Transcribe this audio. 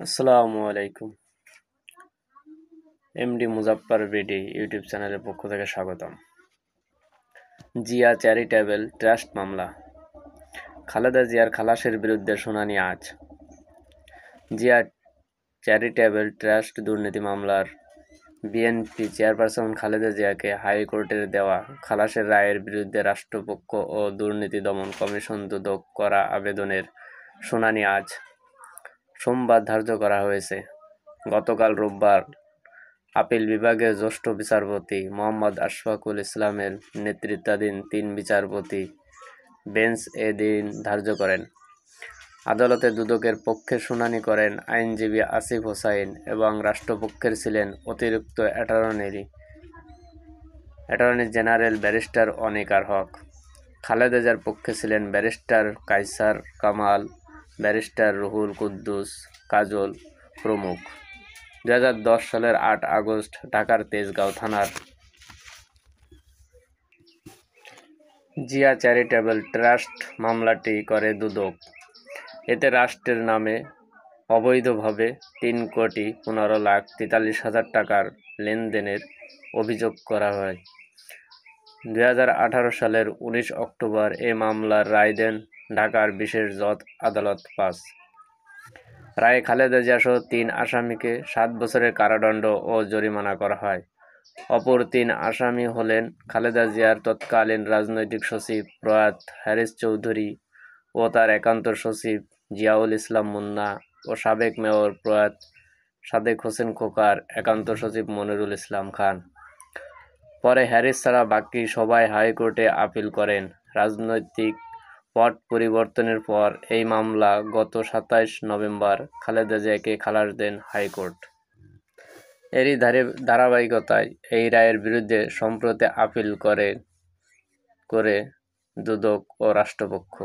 আসসালামু আলাইকুম। MD Muzaffar BD YouTube চ্যানেলের পক্ষ থেকে স্বাগতম। জিয়া চ্যারিটেবল ট্রাস্ট মামলা, খালেদা জিয়ার খালাসের বিরুদ্ধে শুনানি আজ। জিয়া চ্যারিটেবল ট্রাস্ট দুর্নীতি মামলার বিএনপি চেয়ারপারসন খালেদা জিয়াকে হাইকোর্টের দেওয়া খালাসের রায়ের বিরুদ্ধে রাষ্ট্রপক্ষ ও দুর্নীতি দমন কমিশন দুদক করা আবেদনের শুনানি আজ সোমবার ধার্য করা হয়েছে। গতকাল রোববার আপিল বিভাগের জ্যেষ্ঠ বিচারপতি মোহাম্মদ আশফাকুল ইসলামের নেতৃত্বাধীন ৩ বিচারপতি বেঞ্চ এ দিন ধার্য করেন। আদালতে দুদকের পক্ষে শুনানি করেন আইনজীবী আসিফ হোসাইন এবং রাষ্ট্রপক্ষের ছিলেন অতিরিক্ত অ্যাটর্নি জেনারেল ব্যারিস্টার অনিকার হক। খালেদা জিয়ার পক্ষে ছিলেন ব্যারিস্টার কায়সার কামাল, ব্যারিস্টার রুহুল কুদ্দুস কাজল প্রমুখ। ২০১০ সালের ৮ আগস্ট ঢাকার তেজগাঁও থানার জিয়া চ্যারিটেবল ট্রাস্ট মামলাটি করে দুদক। এতে রাষ্ট্রের নামে অবৈধভাবে ৩,১৫,৪৩,০০০ টাকার লেনদেনের অভিযোগ করা হয়। ২০১৮ সালের ১৯ অক্টোবর এ মামলার রায় দেন ঢাকার বিশেষ জজ আদালত ৫। রায়ে খালেদা জিয়াসহ ৩ আসামিকে ৭ বছরের কারাদণ্ড ও জরিমানা করা হয়। অপর ৩ আসামি হলেন খালেদা জিয়ার তৎকালীন রাজনৈতিক সচিব প্রয়াত হ্যারিস চৌধুরী ও তার একান্ত সচিব জিয়াউল ইসলাম মুন্না ও সাবেক মেয়র প্রয়াত সাদেক হোসেন খোকার একান্ত সচিব মনিরুল ইসলাম খান। পরে হ্যারিস ছাড়া বাকি সবাই হাইকোর্টে আপিল করেন। রাজনৈতিক পট পরিবর্তনের পর এই মামলা গত ২৭ নভেম্বর খালেদা জিয়াকে খালাস দেন হাইকোর্ট। এরই ধারাবাহিকতায় এই রায়ের বিরুদ্ধে সম্প্রতি আপিল করে দুদক ও রাষ্ট্রপক্ষ।